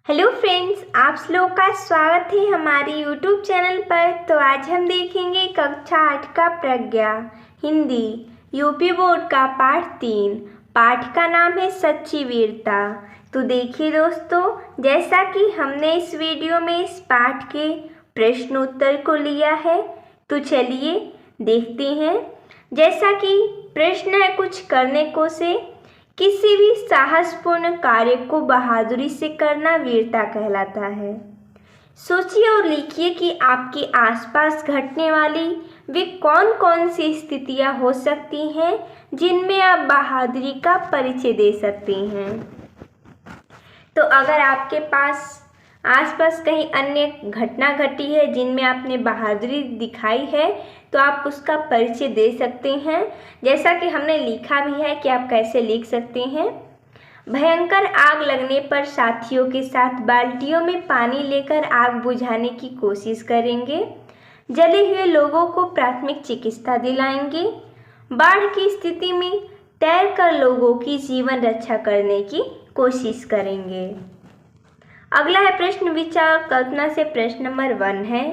Hello friends, आप लोगों का स्वागत है हमारे यूट्यूब चैनल पर। तो आज हम देखेंगे कक्षा 8 का प्रज्ञा हिंदी यूपी बोर्ड का पाठ 3। पाठ का नाम है सच्ची वीरता। तो देखिए दोस्तों, जैसा कि हमने इस वीडियो में इस पाठ के प्रश्न उत्तर को लिया है, तो चलिए देखते हैं। जैसा कि प्रश्न है, कुछ करने को से किसी भी साहसपूर्ण कार्य को बहादुरी से करना वीरता कहलाता है। सोचिए और लिखिए कि आपके आसपास घटने वाली वे कौन कौन सी स्थितियां हो सकती हैं जिनमें आप बहादुरी का परिचय दे सकते हैं। तो अगर आपके पास आसपास कहीं अन्य घटना घटी है जिनमें आपने बहादुरी दिखाई है, तो आप उसका परिचय दे सकते हैं। जैसा कि हमने लिखा भी है कि आप कैसे लिख सकते हैं। भयंकर आग लगने पर साथियों के साथ बाल्टियों में पानी लेकर आग बुझाने की कोशिश करेंगे। जले हुए लोगों को प्राथमिक चिकित्सा दिलाएंगे। बाढ़ की स्थिति में तैरकर लोगों की जीवन रक्षा करने की कोशिश करेंगे। अगला है प्रश्न विचार कल्पना से। प्रश्न नंबर 1 है,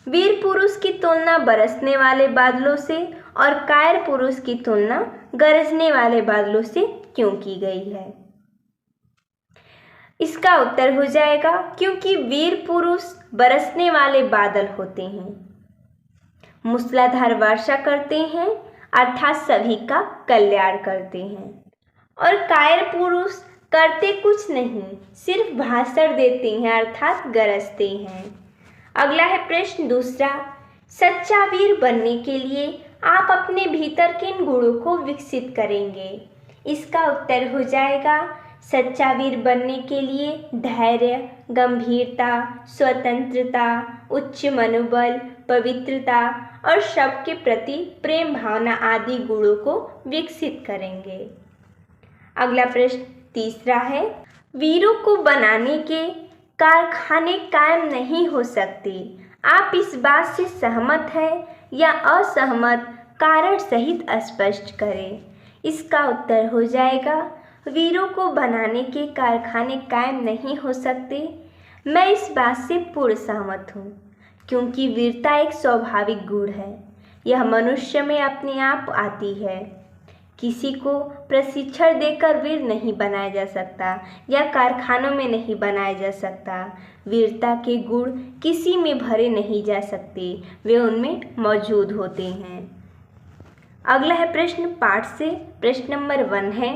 वीर पुरुष की तुलना बरसने वाले बादलों से और कायर पुरुष की तुलना गरजने वाले बादलों से क्यों की गई है। इसका उत्तर हो जाएगा क्योंकि वीर पुरुष बरसने वाले बादल होते हैं, मूसलाधार वर्षा करते हैं अर्थात सभी का कल्याण करते हैं, और कायर पुरुष करते कुछ नहीं, सिर्फ भाषण देते हैं अर्थात गरजते हैं। अगला है प्रश्न दूसरा, सच्चा वीर बनने के लिए आप अपने भीतर किन गुणों को विकसित करेंगे। इसका उत्तर हो जाएगा, सच्चा वीर बनने के लिए धैर्य, गंभीरता, स्वतंत्रता, उच्च मनोबल, पवित्रता और सबके प्रति प्रेम भावना आदि गुणों को विकसित करेंगे। अगला प्रश्न तीसरा है, वीरों को बनाने के कारखाने कायम नहीं हो सकते। आप इस बात से सहमत हैं या असहमत, कारण सहित स्पष्ट करें। इसका उत्तर हो जाएगा, वीरों को बनाने के कारखाने कायम नहीं हो सकते। मैं इस बात से पूर्ण सहमत हूँ, क्योंकि वीरता एक स्वाभाविक गुण है। यह मनुष्य में अपने आप आती है। किसी को प्रशिक्षण देकर वीर नहीं बनाया जा सकता या कारखानों में नहीं बनाया जा सकता। वीरता के गुण किसी में भरे नहीं जा सकते, वे उनमें मौजूद होते हैं। अगला है प्रश्न पाठ से। प्रश्न नंबर 1 है,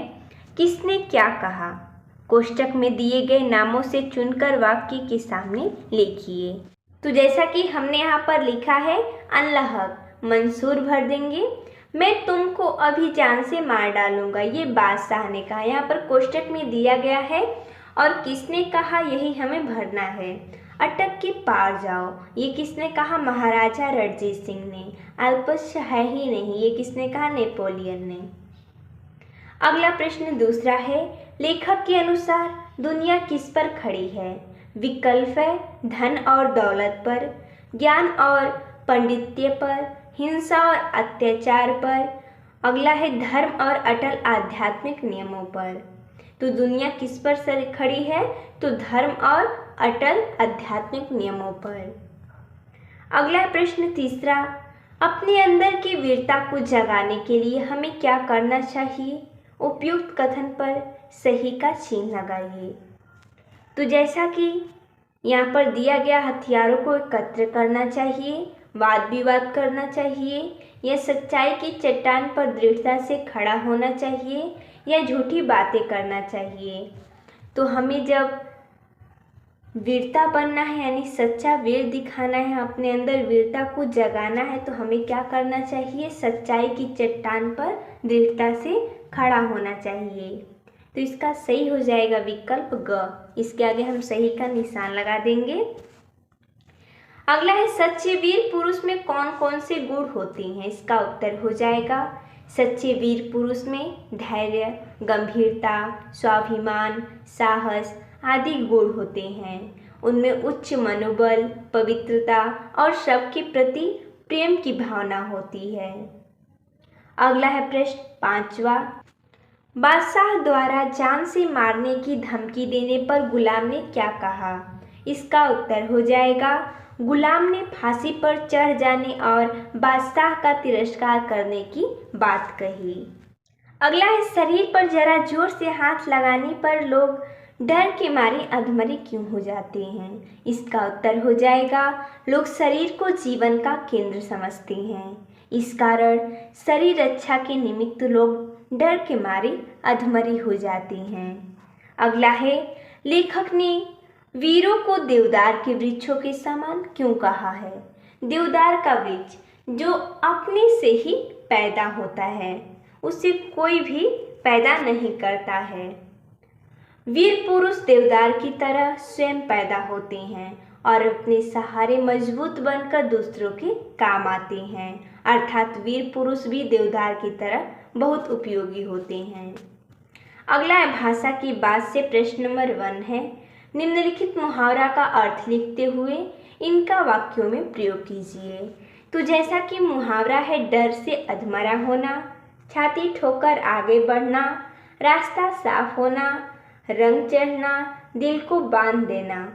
किसने क्या कहा। कोष्टक में दिए गए नामों से चुनकर वाक्य के सामने लिखिए। तो जैसा कि हमने यहाँ पर लिखा है, अनलहक मंसूर भर देंगे। मैं तुमको अभी जान से मार डालूंगा, ये बादशाह ने कहा। यहाँ पर कोष्टक में दिया गया है और किसने कहा यही हमें भरना है। अटक के पार जाओ, ये किसने कहा, महाराजा रणजीत सिंह ने। अल्पस्य है ही नहीं, ये किसने कहा, नेपोलियन ने। अगला प्रश्न दूसरा है, लेखक के अनुसार दुनिया किस पर खड़ी है। विकल्प है धन और दौलत पर, ज्ञान और पांडित्य पर, हिंसा और अत्याचार पर। अगला है धर्म और अटल आध्यात्मिक नियमों पर। तो दुनिया किस पर खड़ी है, तो धर्म और अटल आध्यात्मिक नियमों पर। अगला प्रश्न तीसरा, अपने अंदर की वीरता को जगाने के लिए हमें क्या करना चाहिए। उपयुक्त कथन पर सही का चिन्ह लगाइए। तो जैसा कि यहाँ पर दिया गया, हथियारों को एकत्र करना चाहिए, वाद विवाद करना चाहिए, या सच्चाई की चट्टान पर दृढ़ता से खड़ा होना चाहिए, या झूठी बातें करना चाहिए। तो हमें जब वीरता बनना है, यानी सच्चा वीर दिखाना है, अपने अंदर वीरता को जगाना है, तो हमें क्या करना चाहिए, सच्चाई की चट्टान पर दृढ़ता से खड़ा होना चाहिए। तो इसका सही हो जाएगा विकल्प ग। इसके आगे हम सही का निशान लगा देंगे। अगला है, सच्चे वीर पुरुष में कौन कौन से गुण होते हैं। इसका उत्तर हो जाएगा, सच्चे वीर पुरुष में धैर्य, गंभीरता, स्वाभिमान, साहस आदि गुण होते हैं। उनमें उच्च मनोबल, पवित्रता और सबके प्रति प्रेम की भावना होती है। अगला है प्रश्न 5वां, बादशाह द्वारा जान से मारने की धमकी देने पर गुलाम ने क्या कहा? इसका उत्तर हो जाएगा गुलाम ने फांसी पर चढ़ जाने और बादशाह का तिरस्कार करने की बात कही। अगला है, शरीर पर जरा जोर से हाथ लगाने पर लोग डर के मारे अधमरे क्यों हो जाते हैं? इसका उत्तर हो जाएगा लोग शरीर को जीवन का केंद्र समझते हैं। इस कारण शरीर रक्षा के निमित्त लोग डर के मारे अधमरे हो जाते हैं। अगला है, लेखक ने वीरों को देवदार के वृक्षों के समान क्यों कहा है? देवदार का वृक्ष जो अपने से ही पैदा होता है, उसे कोई भी पैदा नहीं करता है। वीर पुरुष देवदार की तरह स्वयं पैदा होते हैं और अपने सहारे मजबूत बनकर दूसरों के काम आते हैं। अर्थात वीर पुरुष भी देवदार की तरह बहुत उपयोगी होते हैं। अगला है, भाषा की बात से प्रश्न नंबर 1 है, निम्नलिखित मुहावरा का अर्थ लिखते हुए इनका वाक्यों में प्रयोग कीजिए। तो जैसा कि मुहावरा है, डर से अधमरा होना, छाती ठोकर आगे बढ़ना, रास्ता साफ होना, रंग चढ़ना, दिल को बांध देना।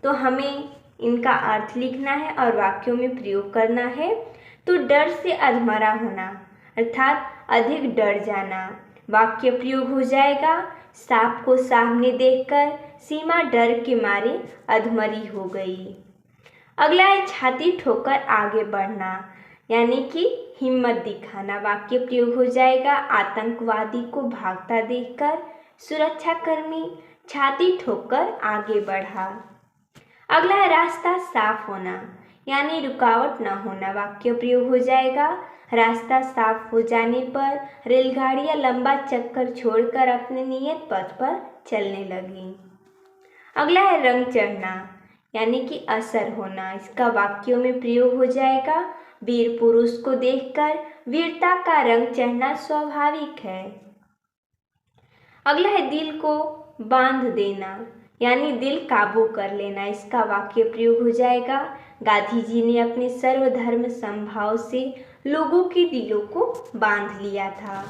तो हमें इनका अर्थ लिखना है और वाक्यों में प्रयोग करना है। तो डर से अधमरा होना अर्थात अधिक डर जाना। वाक्य प्रयोग हो जाएगा, सांप को सामने देखकर सीमा डर के मारे अधमरी हो गई। अगला है, छाती ठोकर आगे बढ़ना यानी कि हिम्मत दिखाना। वाक्य प्रयोग हो जाएगा, आतंकवादी को भागता देखकर सुरक्षाकर्मी छाती ठोकर आगे बढ़ा। अगला है, रास्ता साफ होना यानी रुकावट न होना। वाक्य प्रयोग हो जाएगा, रास्ता साफ हो जाने पर रेलगाड़ियां लंबा चक्कर छोड़कर अपने नियत पथ पर चलने लगी। अगला है, रंग चढ़ना यानी कि असर होना। इसका वाक्यों में प्रयोग हो जाएगा, वीर पुरुष को देखकर वीरता का रंग चढ़ना स्वाभाविक है। अगला है, दिल को बांध देना यानी दिल काबू कर लेना। इसका वाक्य प्रयोग हो जाएगा, गांधी जी ने अपने सर्वधर्म समभाव से लोगों के दिलों को बांध लिया था।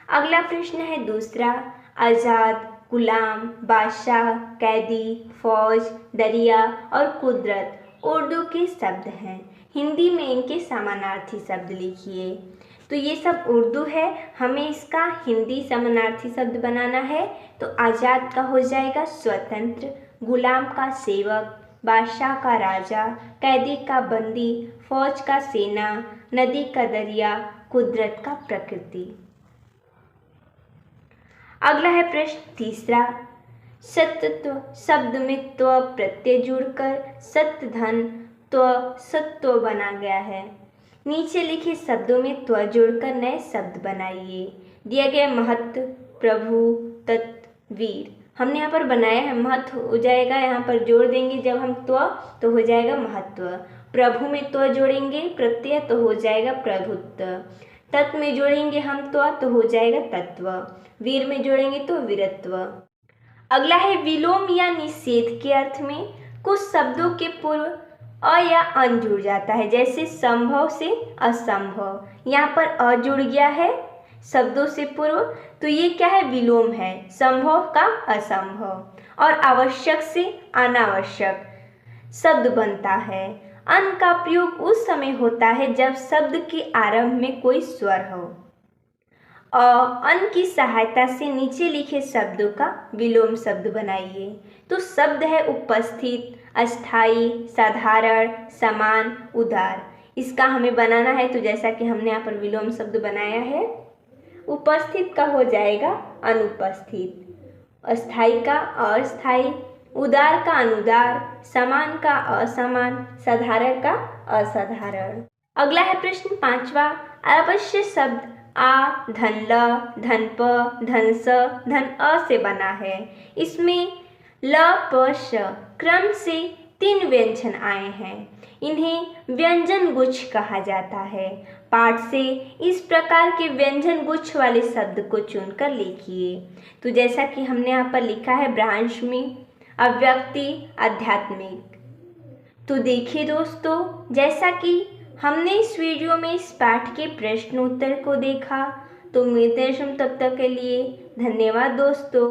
अगला प्रश्न है दूसरा, आज़ाद, गुलाम, बादशाह, कैदी, फौज, दरिया और कुदरत उर्दू के शब्द हैं। हिंदी में इनके समानार्थी शब्द लिखिए। तो ये सब उर्दू है, हमें इसका हिंदी समानार्थी शब्द बनाना है। तो आज़ाद का हो जाएगा स्वतंत्र, गुलाम का सेवक, बादशाह का राजा, कैदी का बंदी, फौज का सेना, नदी का दरिया, कुदरत का प्रकृति। अगला है प्रश्न तीसरा, सत्त्व शब्द में त्व प्रत्यय जुड़कर सत्य धन त्व सत्व बना गया है। नीचे लिखे शब्दों में त्व जोड़कर नए शब्द बनाइए। दिया गया महत्व, प्रभु, तत्व, वीर। हमने यहाँ पर बनाया है, महत्व हो जाएगा, यहाँ पर जोड़ देंगे जब हम त्व तो हो जाएगा महत्व। प्रभु में त्व जोड़ेंगे प्रत्यय तो हो जाएगा प्रभुत्व। तत्व में जोड़ेंगे हम त्व तो हो जाएगा तत्व। वीर में जोड़ेंगे तो वीरत्व। अगला है, विलोम या निषेध के अर्थ में कुछ शब्दों के पूर्व अ या अन जुड़ जाता है, जैसे संभव से असंभव। यहाँ पर अ जुड़ गया है शब्दों से पूर्व, तो ये क्या है, विलोम है, संभव का असंभव। और आवश्यक से अनावश्यक शब्द बनता है। अन का प्रयोग उस समय होता है जब शब्द के आरंभ में कोई स्वर हो। अन की सहायता से नीचे लिखे शब्दों का विलोम शब्द बनाइए। तो शब्द है उपस्थित, अस्थाई, साधारण, समान, उदार। इसका हमें बनाना है, तो जैसा कि हमने यहाँ पर विलोम शब्द बनाया है, उपस्थित का हो जाएगा अनुपस्थित, अस्थाई का अस्थाई, उदार का अनुदार, समान का असमान, साधारण का असाधारण। अगला है प्रश्न पांचवा, अवश्य शब्द आ, धन ल, धन प, धन स, धन अ से बना है। इसमें ल, प, श क्रम से 3 व्यंजन आए हैं। इन्हें व्यंजन गुच्छ कहा जाता है। पाठ से इस प्रकार के व्यंजन गुच्छ वाले शब्द को चुनकर लिखिए। तो जैसा कि हमने यहाँ पर लिखा है, ब्रह्माष्टमी, अव्यक्ति, आध्यात्मिक। तो देखिए दोस्तों, जैसा कि हमने इस वीडियो में इस पाठ के प्रश्न उत्तर को देखा, तो मिलते हैं तब तक के लिए धन्यवाद दोस्तों।